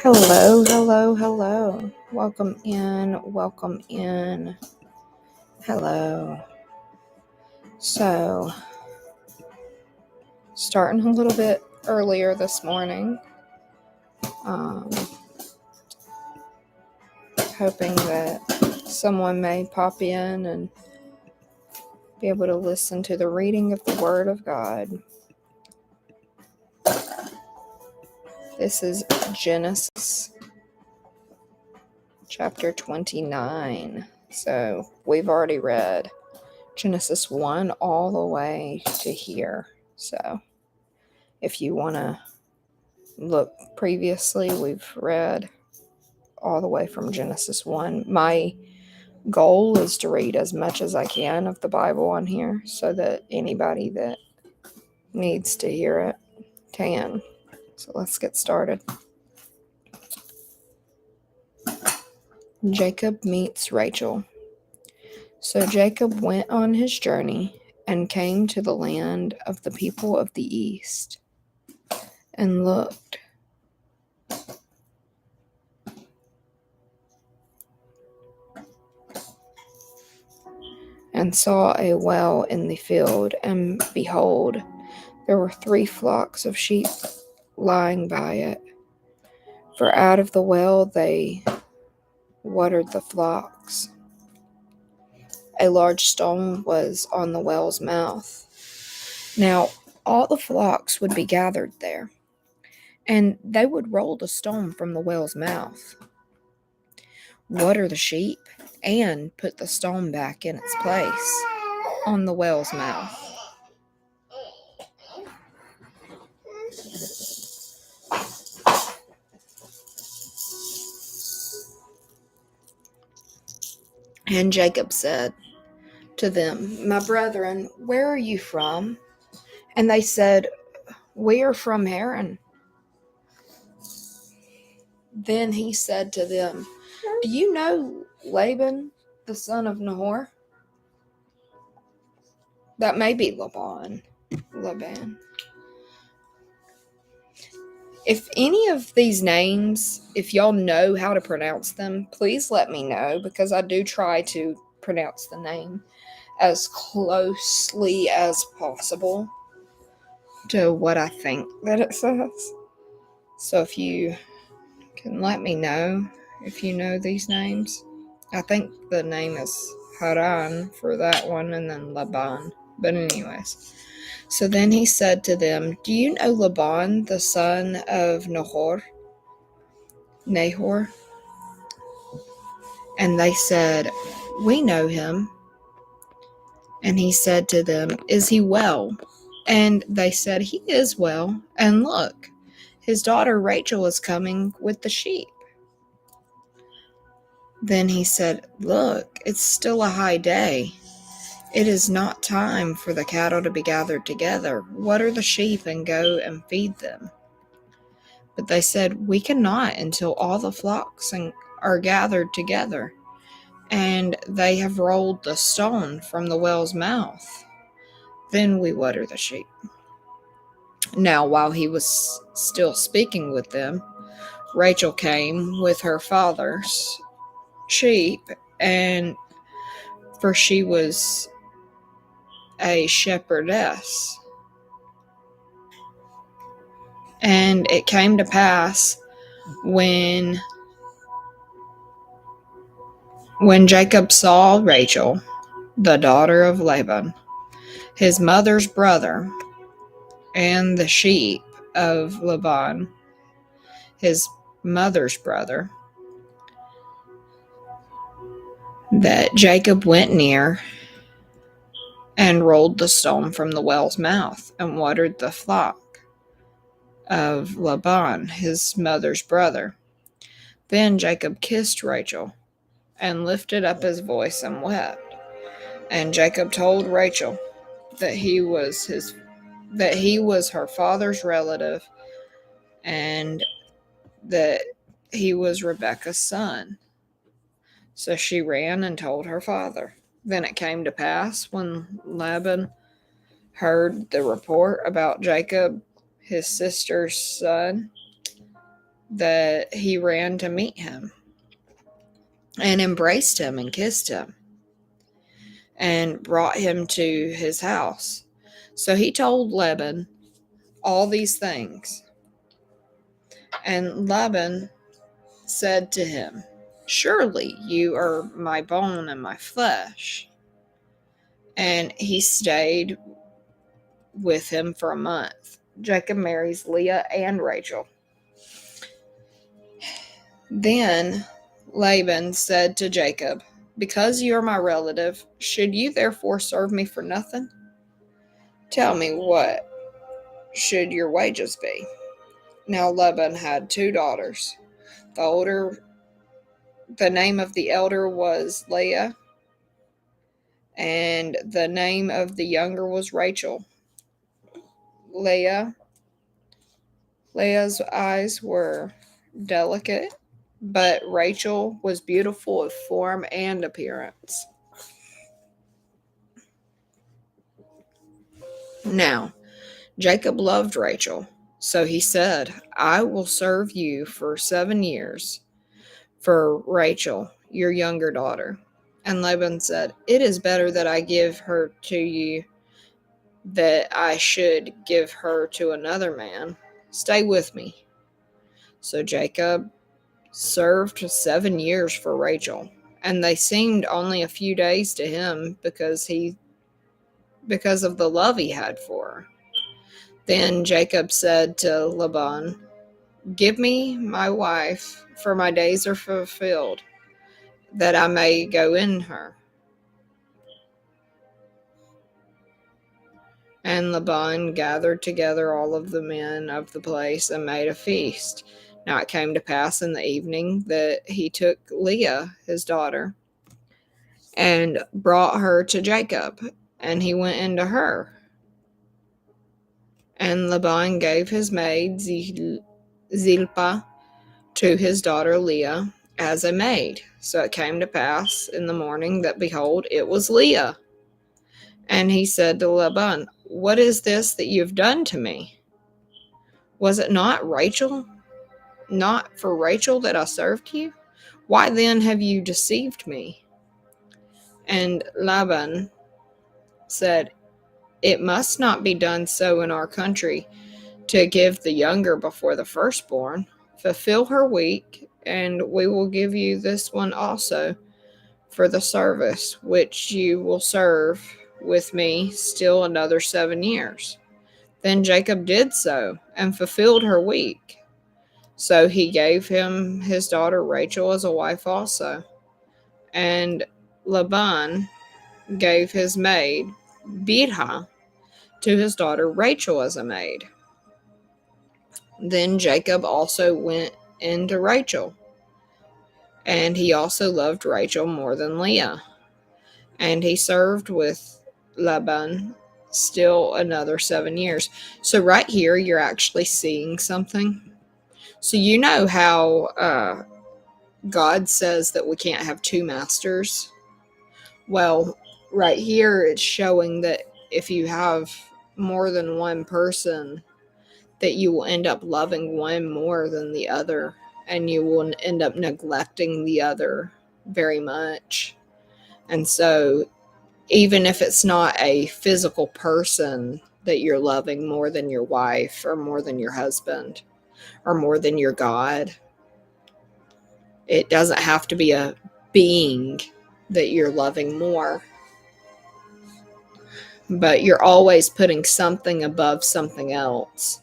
Hello, hello, hello. Welcome in, welcome in. Hello. So, starting a little bit earlier this morning. Hoping that someone may pop in and be able to listen to the reading of the Word of God. This is Genesis chapter 29. So, we've already read Genesis 1 all the way to here. So, if you want to look previously, we've read all the way from Genesis 1. My goal is to read as much as I can of the Bible on here so that anybody that needs to hear it can. So let's get started. Jacob meets Rachel. So Jacob went on his journey and came to the land of the people of the east and looked. And saw a well in the field, and behold, there were 3 flocks of sheep lying by it. For out of the well they watered the flocks. A large stone was on the well's mouth. Now all the flocks would be gathered there, and they would roll the stone from the well's mouth, water the sheep, and put the stone back in its place on the well's mouth. And Jacob said to them, My brethren, where are you from? And they said, We are from Haran. Then he said to them, Do you know Laban, the son of Nahor? That may be Laban. If any of these names, if y'all know how to pronounce them, please let me know, because I do try to pronounce the name as closely as possible to what I think that it says. So if you can let me know if you know these names. I think the name is Haran for that one, and then Laban. But anyways, so then he said to them, Do you know Laban, the son of Nahor? And they said, We know him. And he said to them, Is he well? And they said, He is well. And look, his daughter Rachel is coming with the sheep. Then he said, Look, it's still a high day. It is not time for the cattle to be gathered together. Water the sheep and go and feed them. But they said, We cannot until all the flocks are gathered together, and they have rolled the stone from the well's mouth. Then we water the sheep. Now, while he was still speaking with them, Rachel came with her father's sheep, and for she was a shepherdess. And it came to pass when Jacob saw Rachel, the daughter of Laban, his mother's brother, and the sheep of Laban, his mother's brother, that Jacob went near and rolled the stone from the well's mouth and watered the flock of Laban, his mother's brother. Then Jacob kissed Rachel and lifted up his voice and wept. And Jacob told Rachel that he was her father's relative, and that he was Rebekah's son. So she ran and told her father. Then it came to pass, when Laban heard the report about Jacob, his sister's son, that he ran to meet him and embraced him and kissed him and brought him to his house. So he told Laban all these things. And Laban said to him, "Surely you are my bone and my flesh." And he stayed with him for a month. Jacob marries Leah and Rachel. Then Laban said to Jacob, "Because you are my relative, should you therefore serve me for nothing? Tell me, what should your wages be?" Now Laban had 2 daughters. The name of the elder was Leah, and the name of the younger was Rachel. Leah's eyes were delicate, but Rachel was beautiful of form and appearance. Now, Jacob loved Rachel, so he said, "I will serve you for 7 years for Rachel, your younger daughter." And Laban said, "It is better that I give her to you that I should give her to another man. Stay with me." So Jacob served 7 years for Rachel, and they seemed only a few days to him because of the love he had for her. Then Jacob said to Laban, "Give me my wife, for my days are fulfilled, that I may go in her." And Laban gathered together all of the men of the place and made a feast. Now it came to pass in the evening that he took Leah, his daughter, and brought her to Jacob, and he went into her. And Laban gave his maid Zilpah to his daughter Leah as a maid. So it came to pass in the morning that, behold, it was Leah. And he said to Laban, "What is this that you have done to me? Was it not for Rachel that I served you? Why then have you deceived me?" And Laban said, "It must not be done so in our country, to give the younger before the firstborn. Fulfill her week, and we will give you this one also for the service which you will serve with me still another 7 years." Then Jacob did so, and fulfilled her week. So he gave him his daughter Rachel as a wife also. And Laban gave his maid Bilhah to his daughter Rachel as a maid. Then Jacob also went into Rachel, and he also loved Rachel more than Leah. And he served with Laban still another 7 years. So right here, you're actually seeing something. So you know how God says that we can't have 2 masters? Well, right here, it's showing that if you have more than one person, that you will end up loving one more than the other, and you will end up neglecting the other very much. And so, even if it's not a physical person that you're loving more than your wife, or more than your husband, or more than your God, it doesn't have to be a being that you're loving more. But you're always putting something above something else.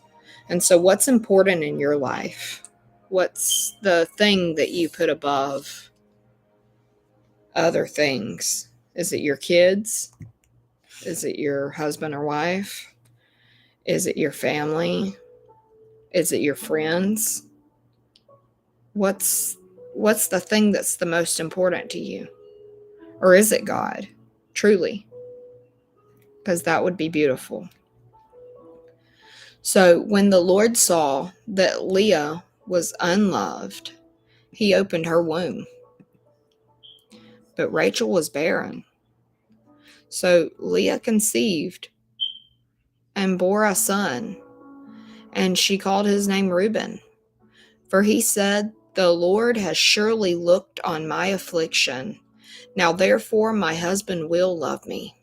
And so, what's important in your life? What's the thing that you put above other things? Is it your kids? Is it your husband or wife? Is it your family? Is it your friends? What's the thing that's the most important to you? Or is it God? Truly. Because that would be beautiful. So when the Lord saw that Leah was unloved, he opened her womb. But Rachel was barren. So Leah conceived and bore a son, and she called his name Reuben. For he said, "The Lord has surely looked on my affliction. Now therefore my husband will love me."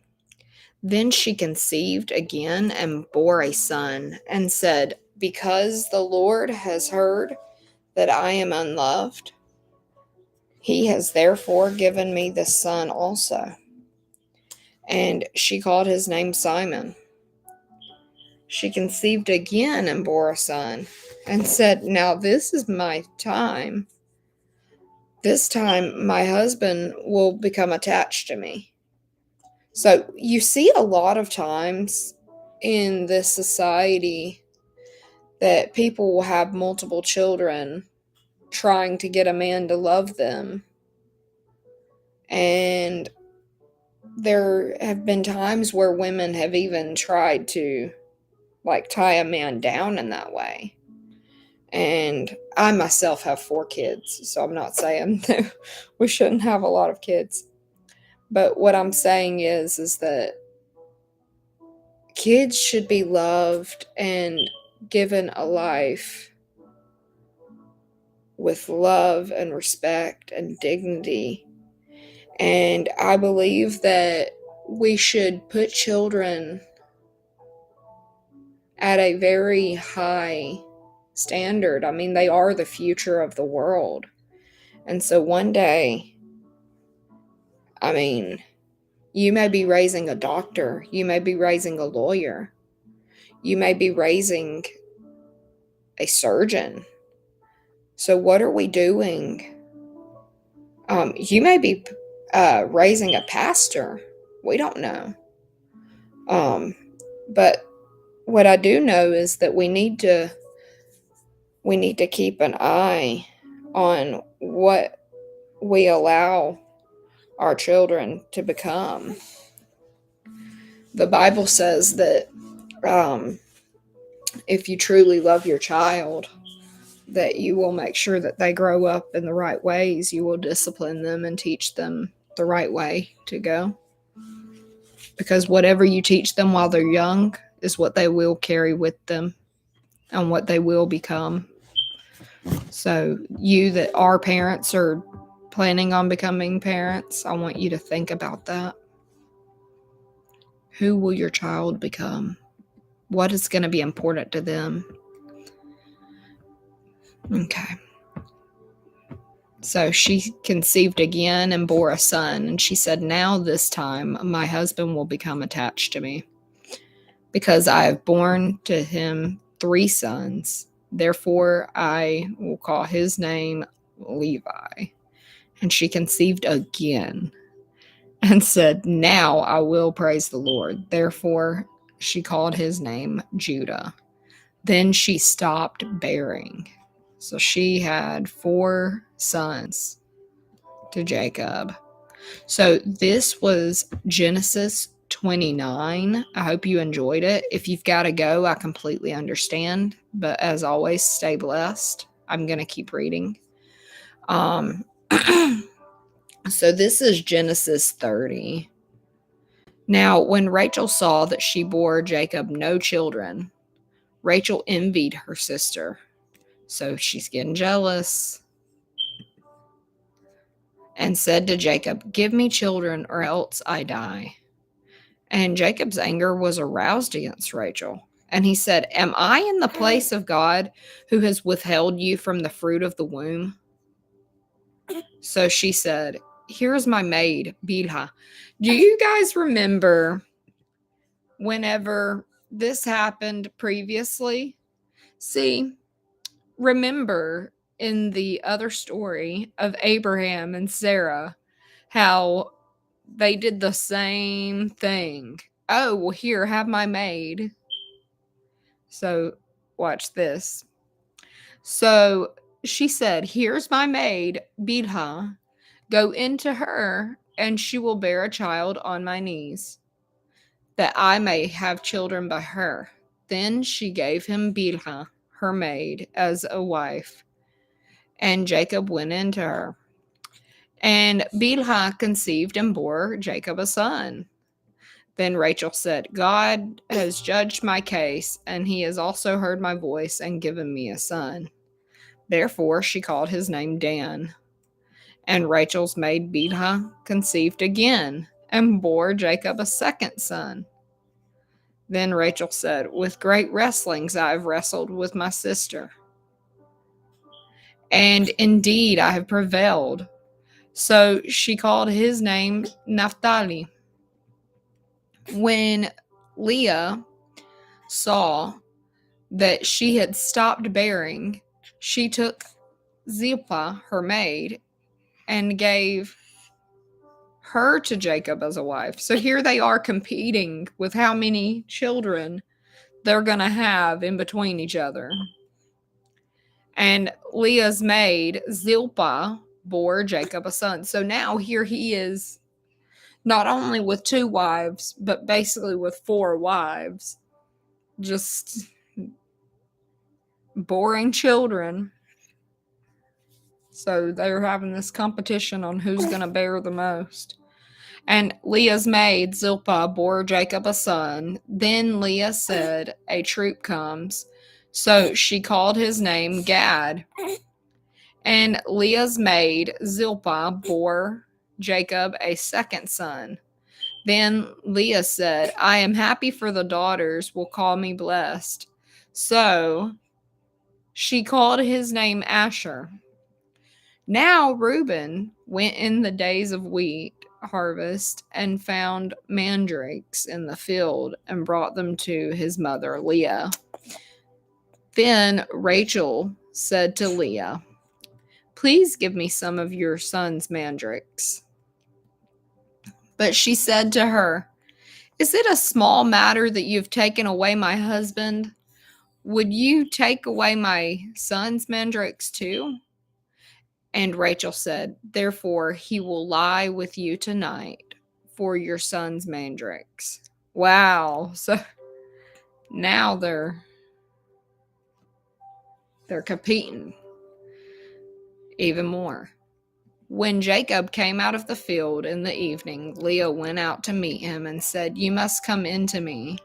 Then she conceived again and bore a son, and said, "Because the Lord has heard that I am unloved, he has therefore given me this son also." And she called his name Simon. She conceived again and bore a son, and said, "Now this is my time. This time my husband will become attached to me." So you see a lot of times in this society that people will have multiple children trying to get a man to love them. And there have been times where women have even tried to tie a man down in that way. And I myself have 4 kids, so I'm not saying that we shouldn't have a lot of kids. But what I'm saying is that kids should be loved and given a life with love and respect and dignity. And I believe that we should put children at a very high standard. I mean, they are the future of the world. And so one day, I mean, you may be raising a doctor, you may be raising a lawyer, you may be raising a surgeon. So what are we doing? You may be raising a pastor. We don't know. But what I do know is that we need to keep an eye on what we allow our children to become. The Bible says that if you truly love your child, that you will make sure that they grow up in the right ways. You will discipline them and teach them the right way to go. Because whatever you teach them while they're young is what they will carry with them and what they will become. So you that are parents or planning on becoming parents, I want you to think about that. Who will your child become? What is going to be important to them? Okay. So she conceived again and bore a son, and she said, "Now this time my husband will become attached to me, because I have borne to him 3 sons. Therefore I will call his name Levi." And she conceived again and said, "Now I will praise the Lord." Therefore she called his name Judah. Then she stopped bearing. So she had 4 sons to Jacob. So this was Genesis 29. I hope you enjoyed it. If you've got to go, I completely understand. But as always, stay blessed. I'm going to keep reading. So this is Genesis 30. Now, when Rachel saw that she bore Jacob no children, Rachel envied her sister. So she's getting jealous and said to Jacob, "Give me children or else I die." And Jacob's anger was aroused against Rachel. And he said, "Am I in the place of God who has withheld you from the fruit of the womb?" So she said, "Here's my maid, Bilhah." Do you guys remember whenever this happened previously? See, remember in the other story of Abraham and Sarah, how they did the same thing. "Oh, well, here, have my maid." So watch this. So she said, "Here's my maid, Bilhah. Go into her, and she will bear a child on my knees, that I may have children by her." Then she gave him Bilhah, her maid, as a wife, and Jacob went into her. And Bilhah conceived and bore Jacob a son. Then Rachel said, "God has judged my case, and he has also heard my voice and given me a son." Therefore, she called his name Dan. And Rachel's maid Bilhah conceived again and bore Jacob a second son. Then Rachel said, "With great wrestlings I have wrestled with my sister. And indeed I have prevailed." So she called his name Naphtali. When Leah saw that she had stopped bearing, she took Zilpah, her maid, and gave her to Jacob as a wife. So here they are competing with how many children they're going to have in between each other. And Leah's maid, Zilpah, bore Jacob a son. So now here he is, not only with 2 wives, but basically with 4 wives, just boring children. So they're having this competition on who's going to bear the most. And Leah's maid, Zilpah, bore Jacob a son. Then Leah said, "A troop comes." So she called his name Gad. And Leah's maid, Zilpah, bore Jacob a second son. Then Leah said, "I am happy, for the daughters will call me blessed." So she called his name Asher. Now Reuben went in the days of wheat harvest and found mandrakes in the field and brought them to his mother Leah. Then Rachel said to Leah, "Please give me some of your son's mandrakes." But she said to her, "Is it a small matter that you've taken away my husband? Would you take away my son's mandrakes too?" And Rachel said, "Therefore he will lie with you tonight for your son's mandrakes." Wow. So now they're competing even more. When Jacob came out of the field in the evening, Leah went out to meet him and said, "You must come in to me,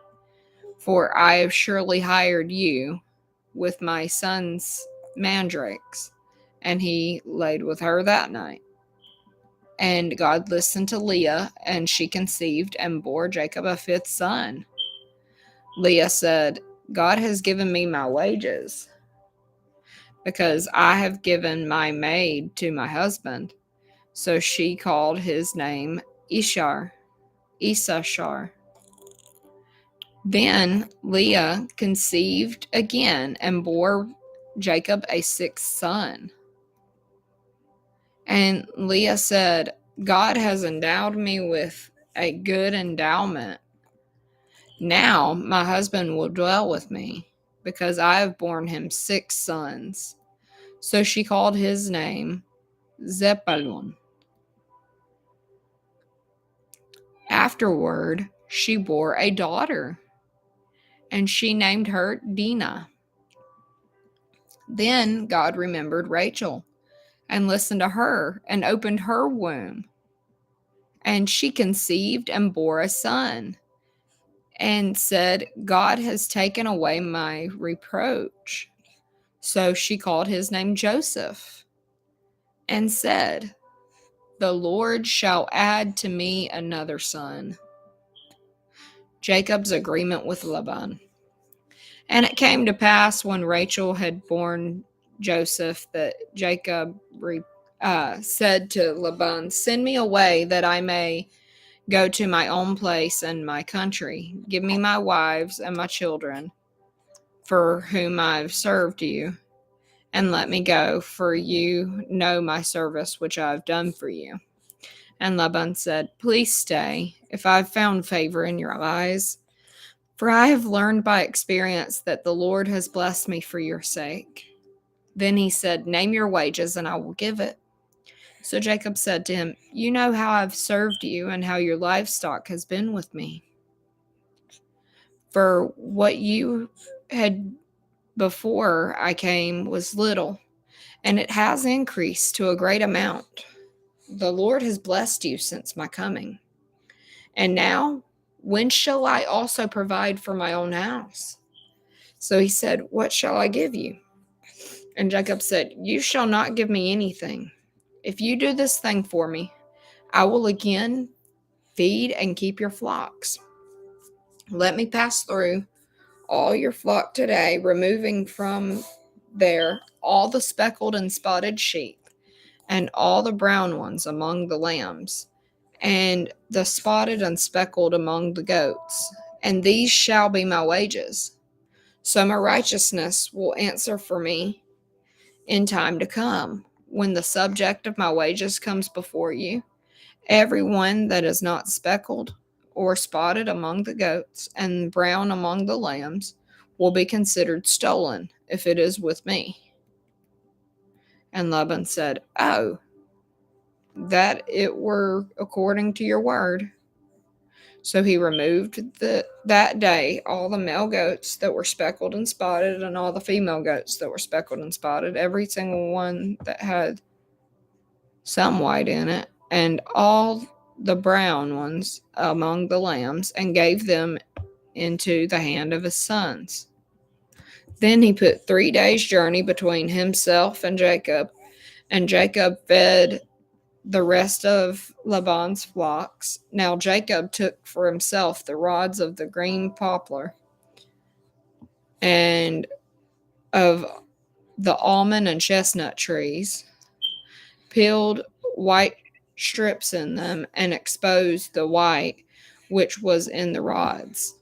for I have surely hired you with my son's mandrakes." And he laid with her that night. And God listened to Leah, and she conceived and bore Jacob a 5th son. Leah said, "God has given me my wages, because I have given my maid to my husband." So she called his name Issachar. Then Leah conceived again and bore Jacob a 6th son. And Leah said, "God has endowed me with a good endowment. Now my husband will dwell with me, because I have borne him 6 sons." So she called his name Zebulun. Afterward, she bore a daughter, and she named her Dinah. Then God remembered Rachel and listened to her and opened her womb. And she conceived and bore a son and said, "God has taken away my reproach." So she called his name Joseph and said, "The Lord shall add to me another son." Jacob's agreement with Laban. And it came to pass when Rachel had borne Joseph that Jacob said to Laban, "Send me away that I may go to my own place and my country. Give me my wives and my children, for whom I've served you, and let me go, for you know my service which I have done for you." And Laban said, "Please stay, if I have found favor in your eyes, for I have learned by experience that the Lord has blessed me for your sake." Then he said, "Name your wages, and I will give it." So Jacob said to him, "You know how I've served you and how your livestock has been with me. For what you had before I came was little, and it has increased to a great amount. The Lord has blessed you since my coming. And now, when shall I also provide for my own house?" So he said, "What shall I give you?" And Jacob said, "You shall not give me anything. If you do this thing for me, I will again feed and keep your flocks. Let me pass through all your flock today, removing from there all the speckled and spotted sheep, and all the brown ones among the lambs, and the spotted and speckled among the goats. And these shall be my wages. So my righteousness will answer for me in time to come. When the subject of my wages comes before you, every one that is not speckled or spotted among the goats and brown among the lambs will be considered stolen if it is with me." And Laban said, "Oh, that it were according to your word." So he removed that day all the male goats that were speckled and spotted, and all the female goats that were speckled and spotted, every single one that had some white in it, and all the brown ones among the lambs, and gave them into the hand of his sons. Then he put 3 days' journey between himself and Jacob fed the rest of Laban's flocks. Now Jacob took for himself the rods of the green poplar and of the almond and chestnut trees, peeled white strips in them, and exposed the white which was in the rods.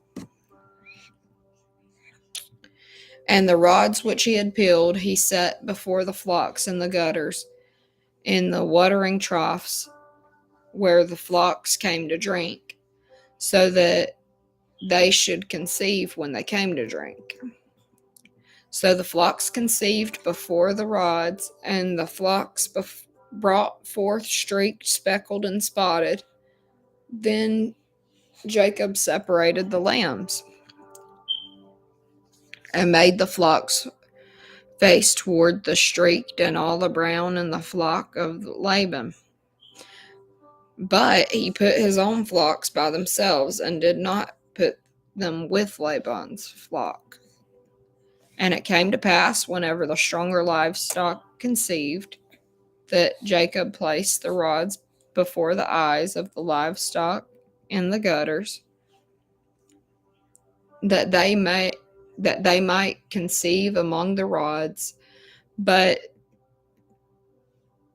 And the rods which he had peeled he set before the flocks in the gutters, in the watering troughs where the flocks came to drink, so that they should conceive when they came to drink. So the flocks conceived before the rods, and the flocks brought forth streaked, speckled, and spotted. Then Jacob separated the lambs and made the flocks face toward the streaked, and all the brown in the flock of Laban. But he put his own flocks by themselves, and did not put them with Laban's flock. And it came to pass, whenever the stronger livestock conceived, that Jacob placed the rods before the eyes of the livestock in the gutters, that they might conceive among the rods. But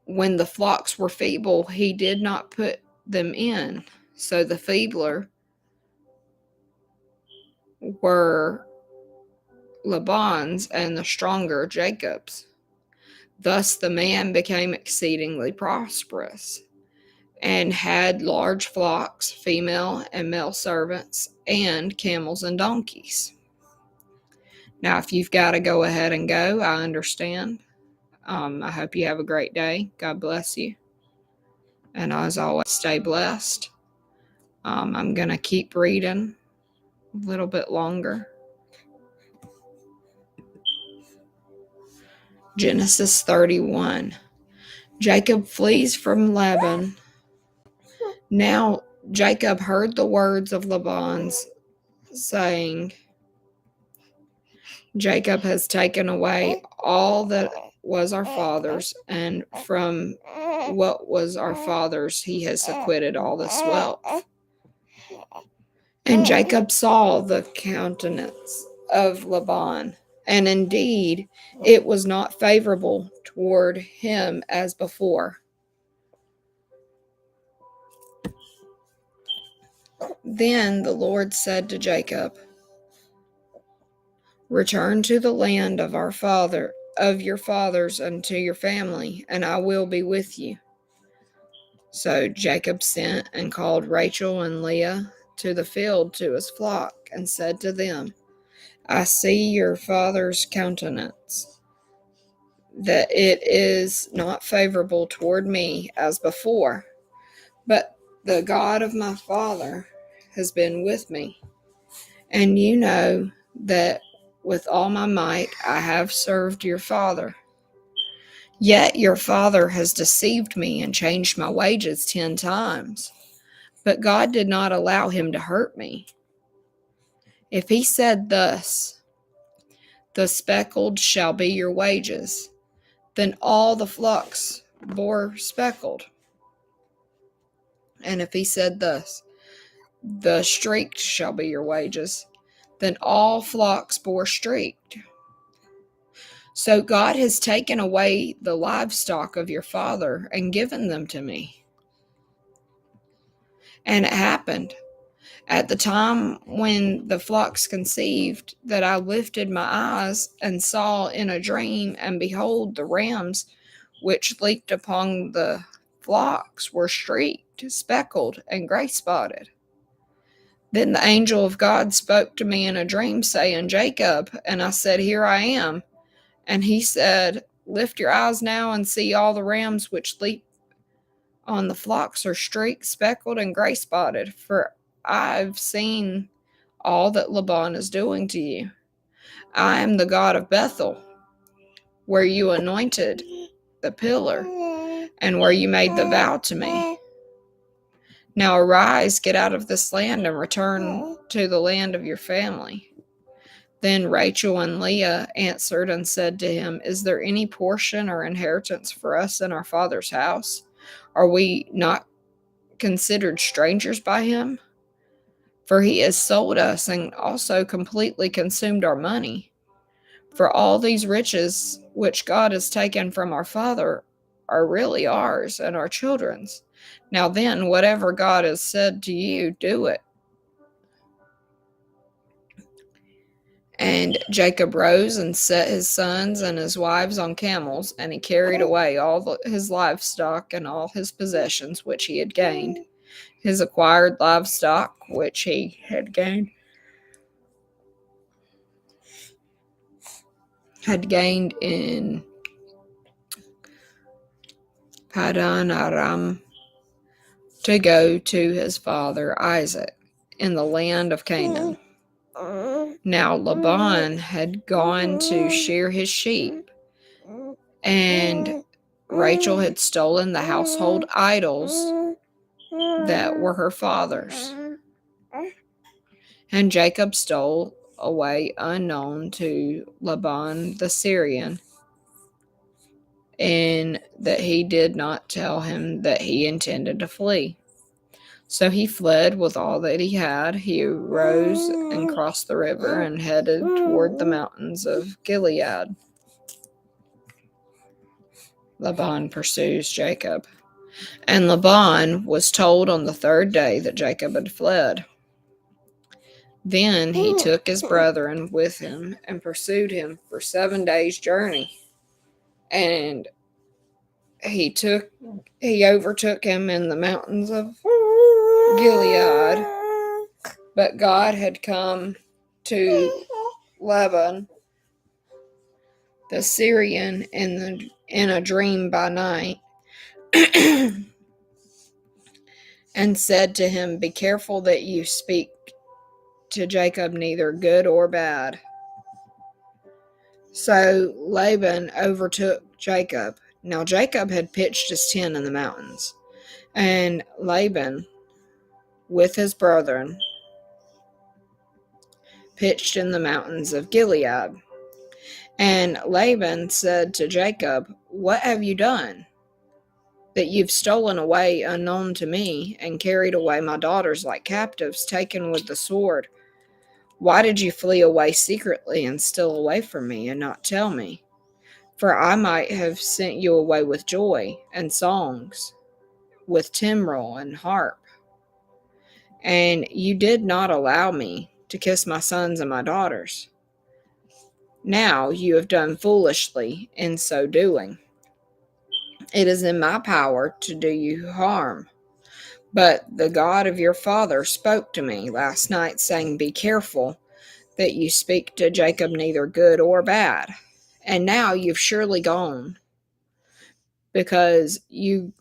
when the flocks were feeble, he did not put them in. So the feebler were Laban's, and the stronger Jacob's. Thus the man became exceedingly prosperous, and had large flocks, female and male servants, and camels and donkeys. Now, if you've got to go ahead and go, I understand. I hope you have a great day. God bless you. And as always, stay blessed. I'm going to keep reading a little bit longer. Genesis 31. Jacob flees from Laban. Now Jacob heard the words of Laban's, saying, "Jacob has taken away all that was our father's, and from what was our father's he has acquitted all this wealth." And Jacob saw the countenance of Laban, and indeed it was not favorable toward him as before. Then the Lord said to Jacob, "Return to the land of your fathers, and to your family, and I will be with you." So Jacob sent and called Rachel and Leah to the field to his flock, and said to them, "I see your father's countenance, that it is not favorable toward me as before, but the God of my father has been with me. And you know that with all my might I have served your father. Yet your father has deceived me and changed my wages 10 times. But God did not allow him to hurt me. If he said thus, 'The speckled shall be your wages,' then all the flocks bore speckled. And if he said thus, the streaked shall be your wages, then all flocks bore streaked. So God has taken away the livestock of your father and given them to me. And it happened at the time when the flocks conceived that I lifted my eyes and saw in a dream, and behold, the rams which leaped upon the flocks were streaked, speckled, and gray spotted. Then the angel of God spoke to me in a dream, saying, Jacob. And I said, Here I am. And he said, Lift your eyes now and see all the rams which leap on the flocks are streaked, speckled, and gray spotted, for I've seen all that Laban is doing to you. I am the God of Bethel, where you anointed the pillar, and where you made the vow to me. Now arise, get out of this land, and return to the land of your family. Then Rachel and Leah answered and said to him, Is there any portion or inheritance for us in our father's house? Are we not considered strangers by him? For he has sold us and also completely consumed our money. For all these riches which God has taken from our father are really ours and our children's. Now then, whatever God has said to you, do it. And Jacob rose and set his sons and his wives on camels, and he carried away all his livestock and all his possessions which he had gained, his acquired livestock which he had gained in Paddan Aram, to go to his father Isaac in the land of Canaan. Now Laban had gone to shear his sheep, and Rachel had stolen the household idols that were her father's. And Jacob stole away unknown to Laban the Syrian, in that he did not tell him that he intended to flee. So he fled with all that he had. He rose and crossed the river and headed toward the mountains of Gilead. Laban pursues Jacob. And Laban was told on the third day that Jacob had fled. Then he took his brethren with him and pursued him for 7 days' journey. And he overtook him in the mountains of Gilead. But God had come to Laban the Syrian in a dream by night and said to him, Be careful that you speak to Jacob neither good or bad. So Laban overtook Jacob. Now Jacob had pitched his tent in the mountains, and Laban with his brethren pitched in the mountains of Gilead. And Laban said to Jacob, What have you done, that you've stolen away unknown to me, and carried away my daughters like captives, taken with the sword? Why did you flee away secretly and steal away from me and not tell me? For I might have sent you away with joy and songs, with timbrel and harp. And you did not allow me to kiss my sons and my daughters. Now you have done foolishly in so doing. It is in my power to do you harm. But the God of your father spoke to me last night, saying, Be careful that you speak to Jacob neither good or bad. And now you've surely gone, because you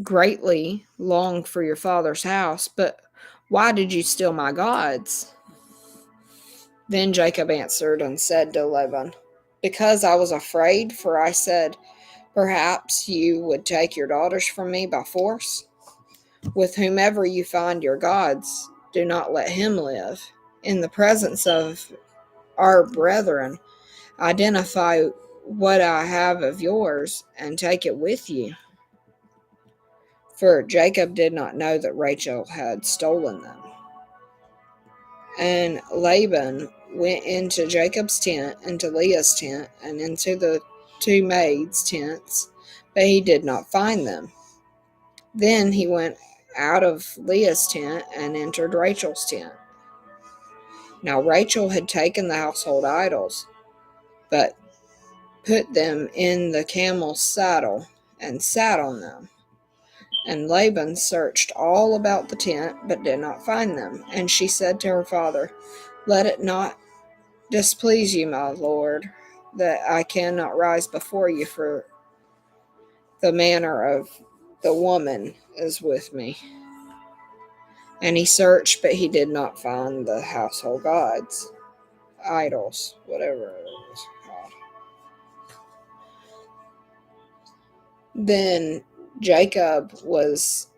greatly long for your father's house. But why did you steal my gods? Then Jacob answered and said to Laban, Because I was afraid, for I said, Perhaps you would take your daughters from me by force. With whomever you find your gods, do not let him live. In the presence of our brethren, identify what I have of yours and take it with you. For Jacob did not know that Rachel had stolen them. And Laban went into Jacob's tent, into Leah's tent, and into the two maids' tents, but he did not find them. Then he went out of Leah's tent and entered Rachel's tent. Now Rachel had taken the household idols, but put them in the camel's saddle and sat on them. And Laban searched all about the tent, but did not find them. And she said to her father, "Let it not displease you, my lord, that I cannot rise before you, for the manner of the woman is with me." And he searched, but he did not find the household gods, idols, whatever it was called. Then Jacob was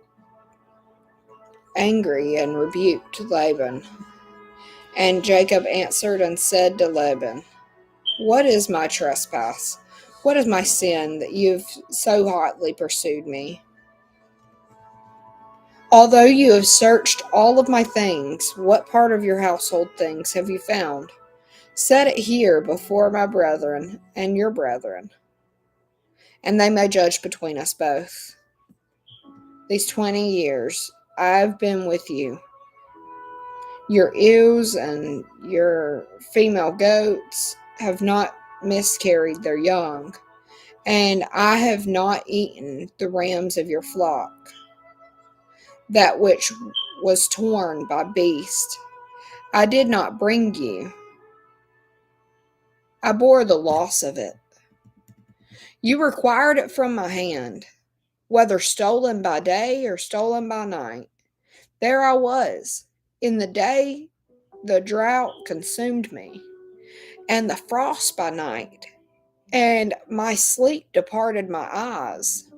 angry and rebuked Laban. And Jacob answered and said to Laban, "What is my trespass? What is my sin that you have so hotly pursued me? Although you have searched all of my things, what part of your household things have you found? Set it here before my brethren and your brethren, and they may judge between us both. These 20 years I have been with you. Your ewes and your female goats have not miscarried their young, and I have not eaten the rams of your flock, that which was torn by beast. I did not bring you. I bore the loss of it. You required it from my hand, whether stolen by day or stolen by night. There I was. In the day, the drought consumed me, and the frost by night, and my sleep departed my eyes.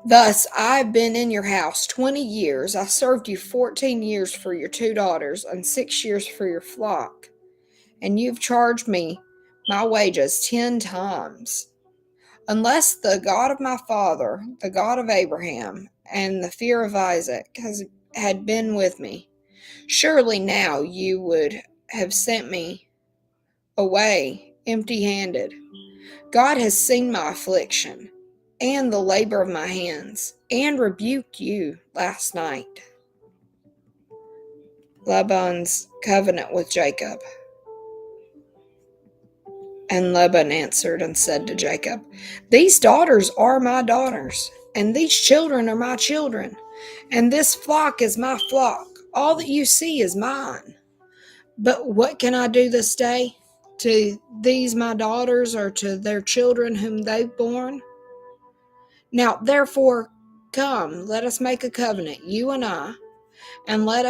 Thus I have been in your house 20 years. I served you 14 years for your 2 daughters, and 6 years for your flock. And you've charged me my wages 10 times. Unless the God of my father, the God of Abraham, and the fear of Isaac had been with me, surely now you would have sent me away empty-handed. God has seen my affliction and the labor of my hands, and rebuked you last night." Laban's covenant with Jacob. And Laban answered and said to Jacob, "These daughters are my daughters, and these children are my children, and this flock is my flock. All that you see is mine. But what can I do this day to these my daughters, or to their children whom they've borne? Now therefore come, let us make a covenant, you and I, and let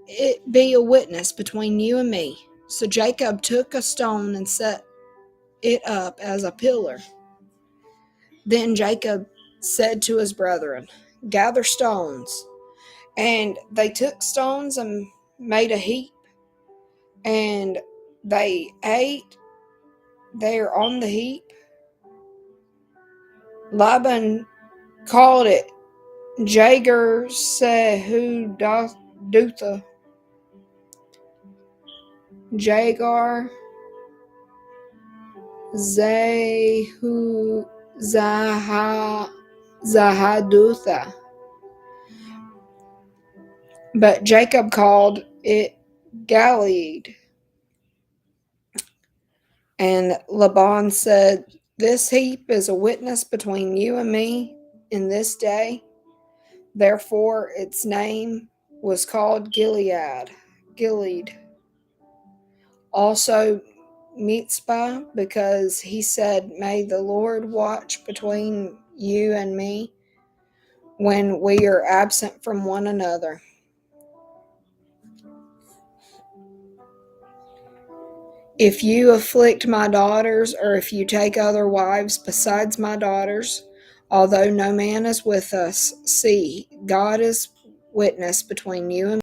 it be a witness between you and me." So Jacob took a stone and set it up as a pillar. Then Jacob said to his brethren, "Gather stones." And they took stones and made a heap, and they ate there on the heap. Laban called it Jagar Sehudutha. Jagar Zehu Zahadutha. But Jacob called it Galeed. And Laban said, "This heap is a witness between you and me in this day." Therefore its name was called Gilead. Also Mizpah, because he said, "May the Lord watch between you and me when we are absent from one another." If you afflict my daughters, or if you take other wives besides my daughters, although no man is with us, see, God is witness between you and